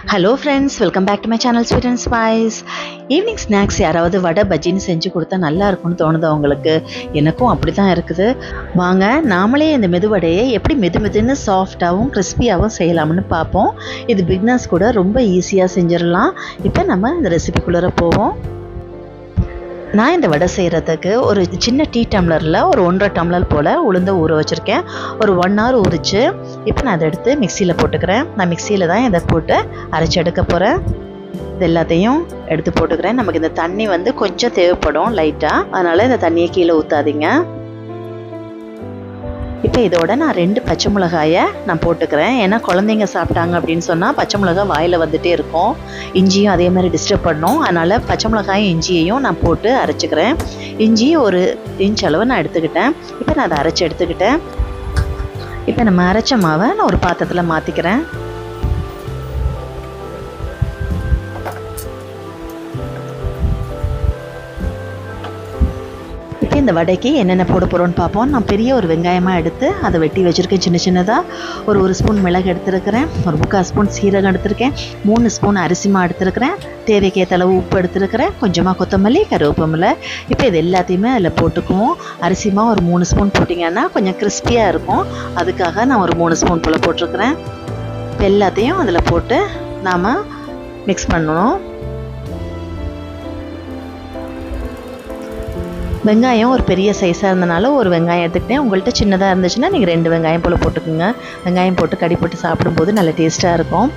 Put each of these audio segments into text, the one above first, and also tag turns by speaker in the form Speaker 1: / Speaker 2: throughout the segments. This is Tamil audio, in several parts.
Speaker 1: Hello friends, welcome back to my channel sweet and spice. Evening snacks யாராவது வடை பஜ்ஜின்னு செஞ்சு கொடுத்தா நல்லா இருக்கும்னு தோணுது அவங்களுக்கு. எனக்கும் அப்படி தான் இருக்குது. வாங்க நாமளே இந்த மெதுவடையை எப்படி மெதுன்னு சாஃப்டாகவும் கிறிஸ்பியாகவும் செய்யலாம்னு பார்ப்போம். இது பிகினர்ஸ் கூட ரொம்ப ஈஸியாக செஞ்சிடலாம். இப்போ நம்ம இந்த ரெசிபிக்குள்ளே போவோம். நான் இந்த வடை செய்கிறதுக்கு ஒரு சின்ன டீ டம்ளரில் ஒரு 1.5 டம்ளர் போல் உளுந்த ஊற வச்சுருக்கேன். ஒரு 1 hour ஊறிச்சு. இப்போ நான் அதை எடுத்து மிக்சியில் போட்டுக்கிறேன். நான் மிக்சியில் தான் இதை போட்டு அரைச்சி எடுக்க போகிறேன். இது எல்லாத்தையும் எடுத்து போட்டுக்கிறேன். நமக்கு இந்த தண்ணி கொஞ்சம் தேவைப்படும் லைட்டாக, அதனால் இந்த தண்ணியை கீழே ஊற்றாதீங்க. இப்போ இதோட நான் 2 பச்சை மிளகாயை நான் போட்டுக்கிறேன். ஏன்னா குழந்தைங்க சாப்பிட்டாங்க அப்படின்னு சொன்னால் பச்சை மிளகாய் வாயில் வந்துகிட்டே இருக்கும். இஞ்சியும் அதே மாதிரி டிஸ்டர்ப் பண்ணும். அதனால் பச்சை மிளகாயும் இஞ்சியையும் நான் போட்டு அரைச்சிக்கிறேன். இஞ்சி ஒரு இன்ச் அளவு நான் எடுத்துக்கிட்டேன். இப்போ நான் அதை அரைச்சி எடுத்துக்கிட்டேன். இப்போ நம்ம அரைச்ச மாவை நான் ஒரு பாத்திரத்தில் மாற்றிக்கிறேன். இந்த வடைக்கு என்னென்ன போட போகிறோன்னு பார்ப்போம். நான் பெரிய ஒரு வெங்காயமாக எடுத்து அதை வெட்டி வச்சுருக்கேன் சின்னதாக. ஒரு ஸ்பூன் மிளகு எடுத்துருக்கிறேன். ஒரு 3/4 ஸ்பூன் சீரகம் எடுத்துருக்கேன். 3 ஸ்பூன் அரிசிமா எடுத்துருக்கிறேன். தேவைக்கேற்ற அளவு உப்பு எடுத்துருக்கிறேன். கொஞ்சமாக கொத்தமல்லி, கருவேப்பிலை. இப்போ இது எல்லாத்தையுமே அதில் போட்டுக்குவோம். அரிசிமா ஒரு 3 ஸ்பூன் போட்டிங்கன்னா கொஞ்சம் கிறிஸ்பியாக இருக்கும். அதுக்காக நான் ஒரு 3 ஸ்பூன் போல் போட்டிருக்கிறேன். இப்போ எல்லாத்தையும் அதில் போட்டு நாம் மிக்ஸ் பண்ணணும். வெங்காயம் ஒரு பெரிய சைஸாக இருந்தனால ஒரு வெங்காயம் எடுத்துக்கிட்டேன். உங்கள்கிட்ட சின்னதாக இருந்துச்சுன்னா நீங்கள் 2 வெங்காயம் போல் போட்டுக்கோங்க. வெங்காயம் போட்டு கடி போட்டு சாப்பிடும்போது நல்ல டேஸ்ட்டாக இருக்கும்.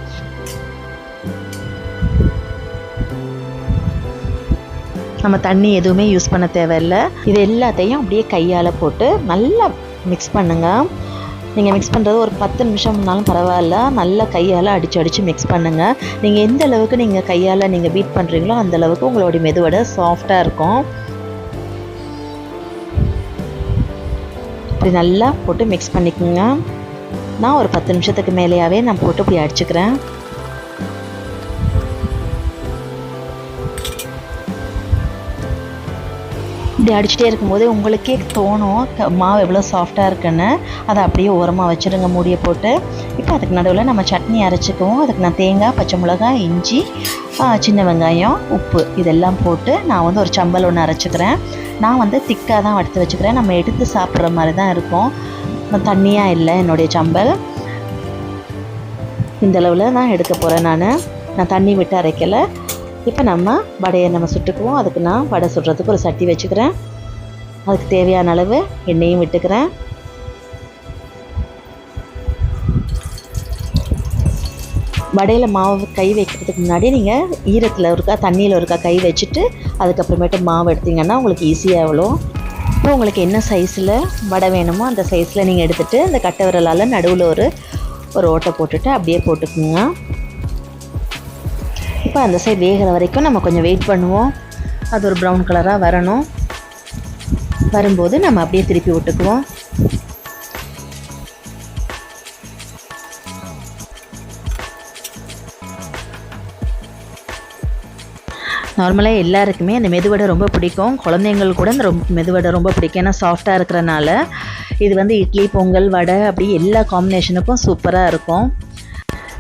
Speaker 1: நம்ம தண்ணி எதுவுமே யூஸ் பண்ண தேவையில்லை. இது எல்லாத்தையும் அப்படியே கையால் போட்டு நல்லா மிக்ஸ் பண்ணுங்கள். நீங்கள் மிக்ஸ் பண்ணுறது ஒரு 10 நிமிஷம்னாலும் பரவாயில்ல. நல்லா கையால் அடித்து மிக்ஸ் பண்ணுங்கள். நீங்கள் எந்த அளவுக்கு நீங்கள் கையால் நீங்கள் பீட் பண்ணுறீங்களோ அந்தளவுக்கு உங்களுடைய மெதுவடை சாஃப்டாக இருக்கும். இப்படி நல்லா போட்டு மிக்ஸ் பண்ணிக்கோங்க. நான் ஒரு 10 நிமிஷத்துக்கு மேலேயாவே நான் போட்டு இப்படி அடிச்சுக்கிறேன். இப்படி அடிச்சுட்டே இருக்கும்போது உங்களுக்கே தோணும் மாவு எவ்வளோ சாஃப்டாக இருக்குன்னு. அதை அப்படியே ஓரமாக வச்சுருங்க மூடியை போட்டு. இப்போ அதுக்கு நடுவில் நம்ம சட்னி அரைச்சிக்குவோம். அதுக்கு நான் தேங்காய், பச்சை மிளகாய், இஞ்சி, சின்ன வெங்காயம், உப்பு இதெல்லாம் போட்டு நான் ஒரு சம்பல் ஒன்று அரைச்சிக்கிறேன். நான் திக்காக தான் எடுத்து வச்சுக்கிறேன். நம்ம எடுத்து சாப்பிட்ற மாதிரி தான் இருக்கும். தண்ணியாக இல்லை என்னுடைய சம்பல். இந்த அளவில் தான் எடுக்க போகிறேன். நான் தண்ணி விட்டு அரைக்கலை. இப்போ நம்ம வடையை நம்ம சுட்டுக்குவோம். அதுக்கு நான் வடை சுடுறதுக்கு ஒரு சட்டி வச்சுக்கிறேன். அதுக்கு தேவையான அளவு எண்ணெயும் விட்டுக்கிறேன். வடையில் மாவு கை வைக்கிறதுக்கு முன்னாடி நீங்கள் ஈரத்தில் இருக்கா தண்ணியில் இருக்கா கை வச்சுட்டு அதுக்கப்புறமேட்டு மாவு எடுத்திங்கன்னா உங்களுக்கு ஈஸியாக எவ்வளோ. இப்போ உங்களுக்கு என்ன சைஸில் வடை வேணுமோ அந்த சைஸில் நீங்கள் எடுத்துகிட்டு இந்த கட்டை விரலால் நடுவில் ஒரு ஓட்டை போட்டுட்டு அப்படியே போட்டுக்குங்க. இப்போ அந்த சைடு வேகிற வரைக்கும் நம்ம கொஞ்சம் வெயிட் பண்ணுவோம். அது ஒரு ப்ரௌன் கலராக வரணும். வரும்போது நம்ம அப்படியே திருப்பி விட்டுக்குவோம். நார்மலாக எல்லாருக்குமே அந்த மெதுவடை ரொம்ப பிடிக்கும். குழந்தைங்களுக்கு கூட இந்த மெதுவடை ரொம்ப பிடிக்கும். ஏன்னா சாஃப்டாக இருக்கிறனால. இது இட்லி, பொங்கல், வடை அப்படி எல்லா காம்பினேஷனுக்கும் சூப்பராக இருக்கும்.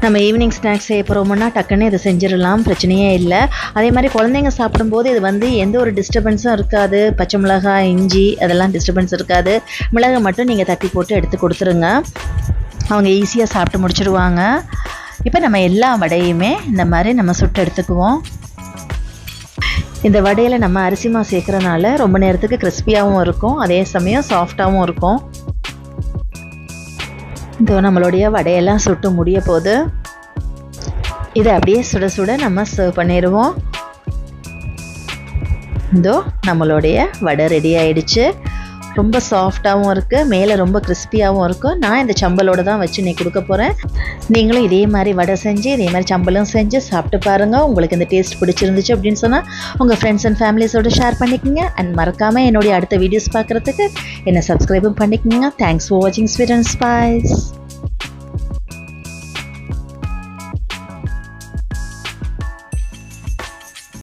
Speaker 1: நம்ம ஈவினிங் ஸ்நாக்ஸ் செய்ய போகிறோம்னா டக்குன்னு இதை செஞ்சிடலாம், பிரச்சனையே இல்லை. அதே மாதிரி குழந்தைங்க சாப்பிடும்போது இது எந்த ஒரு டிஸ்டர்பன்ஸும் இருக்காது. பச்சை மிளகாய், இஞ்சி அதெல்லாம் டிஸ்டர்பன்ஸ் இருக்காது. மிளகை மட்டும் நீங்கள் தட்டி போட்டு எடுத்து கொடுத்துருங்க. அவங்க ஈஸியாக சாப்பிட்டு முடிச்சிடுவாங்க. இப்போ நம்ம எல்லா வடையுமே இந்த மாதிரி நம்ம சுட்டு எடுத்துக்குவோம். இந்த வடையில் நம்ம அரிசிமா சேர்க்குறனால ரொம்ப நேரத்துக்கு கிறிஸ்பியாகவும் இருக்கும். அதே சமயம் சாஃப்டாகவும் இருக்கும். இதோ நம்மளுடைய வடையெல்லாம் சுட்டு முடிய போது இதை அப்படியே சுட சுட நம்ம சர்வ் பண்ணிடுவோம். இதோ நம்மளுடைய வடை ரெடி ஆகிடுச்சு. ரொம்ப சாஃப்டாகவும் இருக்குது, மேலே ரொம்ப கிறிஸ்பியாகவும் இருக்கும். நான் இந்த சம்பலோடு தான் வச்சு இன்னைக்கு கொடுக்க போகிறேன். நீங்களும் இதே மாதிரி வடை செஞ்சு இதே மாதிரி சம்பலும் செஞ்சு சாப்பிட்டு பாருங்கள். உங்களுக்கு இந்த டேஸ்ட் பிடிச்சிருந்துச்சு அப்படின்னு சொன்னால் உங்கள் ஃப்ரெண்ட்ஸ் அண்ட் ஃபேமிலிஸோடு ஷேர் பண்ணிக்கோங்க. அண்ட் மறக்காமல் என்னுடைய அடுத்த வீடியோஸ் பார்க்குறதுக்கு என்னை சப்ஸ்கிரைபும் பண்ணிக்கோங்க. தேங்க்ஸ் ஃபார் வாட்சிங் ஸ்வீட் அண்ட் ஸ்பைஸ்.